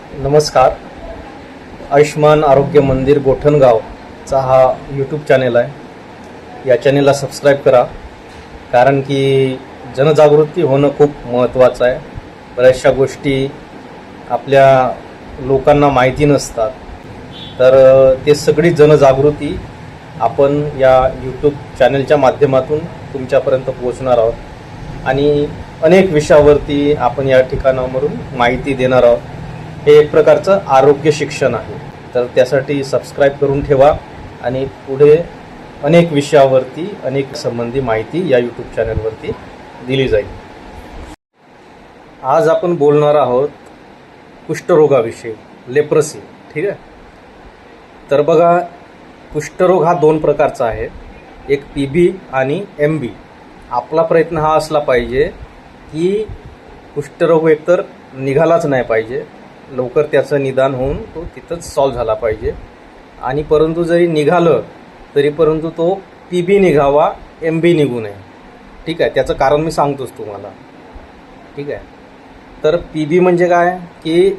नमस्कार. आयुष्मान आरोग्य मंदिर गोठणगावचा हा यूट्यूब चॅनल आहे. या चॅनलला सबस्क्राईब करा, कारण की जनजागृती होणं खूप महत्त्वाचं आहे. बऱ्याचशा गोष्टी आपल्या लोकांना माहिती नसतात, तर ते सगळी जनजागृती आपण या यूट्यूब चॅनलच्या माध्यमातून तुमच्यापर्यंत पोहोचणार आहोत आणि अनेक विषयावरती आपण या ठिकाणावरून माहिती देणार आहोत. हे एक प्रकारचं आरोग्य शिक्षण आहे, तर त्यासाठी सबस्क्राईब करून ठेवा आणि पुढे अनेक विषयावरती अनेक संबंधी माहिती या यूट्यूब चॅनलवरती दिली जाईल. आज आपण बोलणार आहोत कुष्ठरोगाविषयी, लेप्रसी. ठीक आहे. तर बघा, कुष्ठरोग हा दोन प्रकारचा आहे, एक PB आणि MB. आपला प्रयत्न हा असला पाहिजे की कुष्ठरोग एकतर निघालाच नाही पाहिजे, लवकर त्याचं निदान होऊन तो तिथंच सॉल्व्ह झाला पाहिजे. आणि परंतु जरी निघालं तरी परंतु तो PB निघावा, MB निघू नये. ठीक आहे. त्याचं कारण मी सांगतोच तुम्हाला. ठीक आहे. तर PB म्हणजे काय की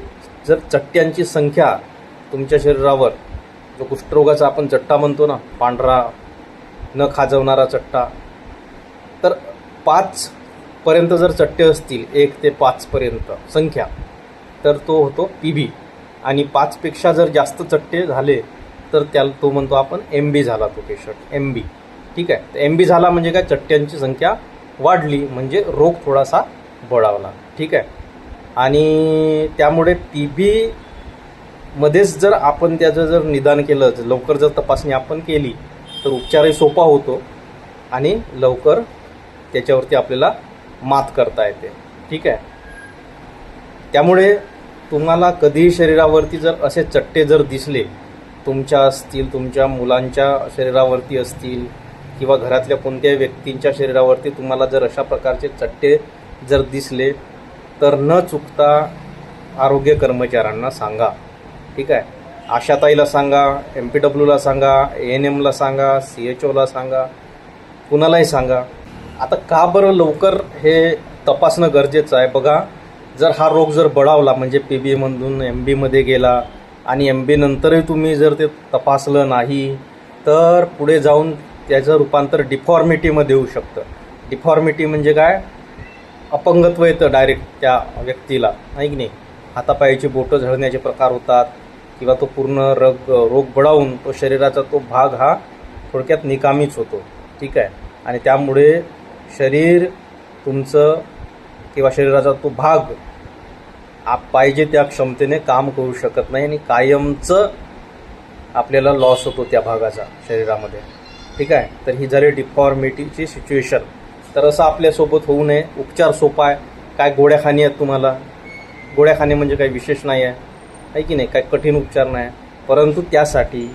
जर चट्ट्यांची संख्या तुमच्या शरीरावर, जो कुष्ठरोगाचा आपण चट्टा म्हणतो ना, पांढरा न खाजवणारा चट्टा, तर 5 पर्यंत जर चट्टे असतील, 1 ते 5 पर्यंत संख्या, तर तो होतो PB. आणि 5 पेक्षा जर जास्त चट्टे झाले तर त्याला तो म्हणतो आपण MB झाला तो पेशंट, MB. ठीक आहे. तर MB झाला म्हणजे काय, चट्ट्यांची संख्या वाढली म्हणजे रोग थोडासा बळावला. ठीक आहे. आणि त्यामुळे PB मध्येच जर आपण त्याचं जर निदान केलं, लवकर जर तपासणी आपण केली, तर उपचारही सोपा होतो आणि लवकर त्याच्यावरती आपल्याला मात करता येते. ठीक आहे. त्यामुळे तुम्हाला कधीही शरीरावरती जर असे चट्टे जर दिसले, तुमच्या असतील, तुमच्या मुलांच्या शरीरावरती असतील, किंवा घरातल्या कोणत्याही व्यक्तींच्या शरीरावरती तुम्हाला जर अशा प्रकारचे चट्टे जर दिसले, तर न चुकता आरोग्य कर्मचाऱ्यांना सांगा. ठीक आहे. आशाताईला सांगा, MPWला सांगा, ANMला सांगा, CHOला सांगा, कुणालाही सांगा. आता का बरं लवकर हे तपासणं गरजेचं आहे? बघा, जर हा रोग जर बळावला म्हणजे PBमधून MBमध्ये गेला आणि MB नंतरही तुम्ही जर ते तपासलं नाही, तर पुढे जाऊन त्याचं रूपांतर डिफॉर्मिटीमध्ये होऊ शकतं. डिफॉर्मिटी म्हणजे काय, अपंगत्व येतं डायरेक्ट त्या व्यक्तीला, नाही की नाही. हातापायाची बोटं झळण्याचे प्रकार होतात, किंवा तो पूर्ण रोग बळावून तो शरीराचा तो भाग हा थोडक्यात निकामीच होतो. ठीक आहे. आणि त्यामुळे शरीर तुमचं किंवा शरीराचा तो भाग पाहिजे त्या क्षमतेने काम करू शकत नाही आणि कायमचं आपल्याला लॉस होतो त्या भागाचा शरीरामध्ये. ठीक आहे. तर ही झाली डिफॉर्मिटीची सिच्युएशन. तर असं आपल्यासोबत होऊ नये. उपचार सोपा आहे. काय गोळ्या खाणी आहेत तुम्हाला, गोळ्या खाणे म्हणजे काही विशेष नाही आहे की नाही, काय कठीण उपचार नाही. परंतु त्यासाठी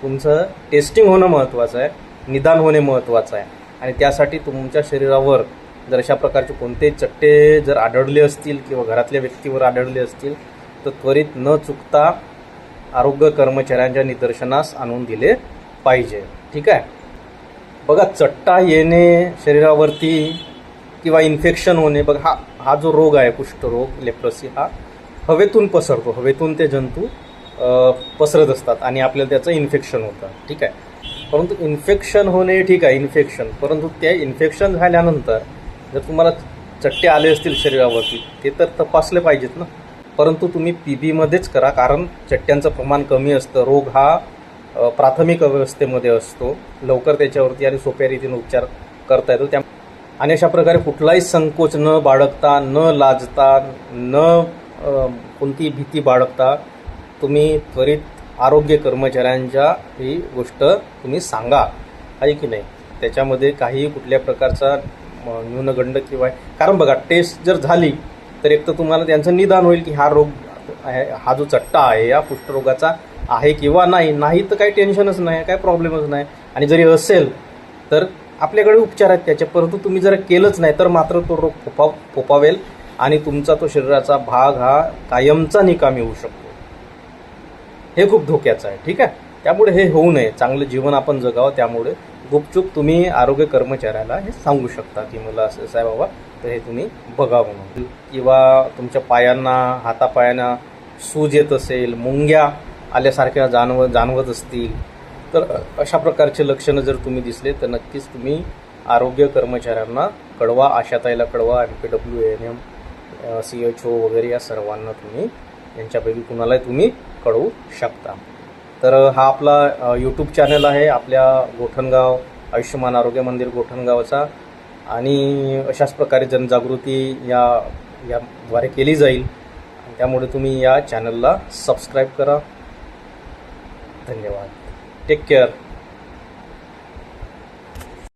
तुमचं टेस्टिंग होणं महत्त्वाचं आहे, निदान होणे महत्त्वाचं आहे. आणि त्यासाठी तुमच्या शरीरावर जर अशा प्रकारचे कोणतेही चट्टे जर आढळले असतील किंवा घरातल्या व्यक्तीवर आढळले असतील, तर त्वरित न चुकता आरोग्य कर्मचाऱ्यांच्या निदर्शनास आणून दिले पाहिजे. ठीक आहे. बघा, चट्टा येणे शरीरावरती किंवा इन्फेक्शन होणे, बघा हा जो रोग आहे कुष्ठरोग, लेप्रसी, हा हवेतून पसरतो. हवेतून ते जंतू पसरत असतात आणि आपल्याला त्याचं इन्फेक्शन होतं. ठीक आहे. परंतु इन्फेक्शन होणे ठीक आहे, इन्फेक्शन, परंतु त्या इन्फेक्शन झाल्यानंतर जर तुम्हाला चट्टे आले असतील शरीरावरती, ते तर तपासले पाहिजेत ना. परंतु तुम्ही PBमध्येच करा, कारण चट्ट्यांचं प्रमाण कमी असतं. रोग हा प्राथमिक अवस्थेमध्ये असतो, लवकर त्याच्यावरती आणि सोप्या रीतीने उपचार करता येतो. त्या आणि अशा प्रकारे कुठलाही संकोच न बाळगता, न लाजता, न कोणती भीती बाळगता तुम्ही त्वरित आरोग्य कर्मचाऱ्यांच्या ही गोष्ट तुम्ही सांगा, आहे की नाही. त्याच्यामध्ये काही कुठल्या प्रकारचा न्यूनगंड किंवा, कारण बघा, टेस्ट जर झाली तर एक तर तुम्हाला त्यांचं निदान होईल की हा रोग आहे, हा जो चट्टा आहे या कुष्ठरोगाचा आहे किंवा नाही तर काही टेन्शनच नाही, काही प्रॉब्लेमच नाही. आणि जरी असेल तर आपल्याकडे उपचार आहेत त्याचे. परंतु तुम्ही जर केलंच नाही तर मात्र तो रोग फोपावेल आणि तुमचा तो शरीराचा भाग हा कायमचा निकामी होऊ शकतो. हे खूप धोक्याचं आहे. ठीक आहे. त्यामुळे हे होऊ नये, चांगलं जीवन आपण जगावं. त्यामुळे गुपचूप तुम्ही आरोग्य कर्मचाऱ्याला हे सांगू शकता की मला असं आहे बाबा, तर हे तुम्ही बघा म्हणून. किंवा तुमच्या पायांना, हातापायांना सूज येत असेल, मुंग्या आल्यासारख्या जाणवत असतील, तर अशा प्रकारचे लक्षणं जर तुम्ही दिसले तर नक्कीच तुम्ही आरोग्य कर्मचाऱ्यांना कळवा, आशाताईला कळवा, MPWANM, CHO वगैरे या सर्वांना तुम्ही यांच्यापैकी कुणालाही तुम्ही कळवू शकता. तर हा आपला यूट्यूब चॅनल आहे आपल्या गोठणगाव आयुष्यमान आरोग्य मंदिर गोठणगावचा, आणि अशाच प्रकारे जनजागृती याद्वारे केली जाईल. त्यामुळे तुम्ही या चॅनलला सबस्क्राईब करा. धन्यवाद. Take care.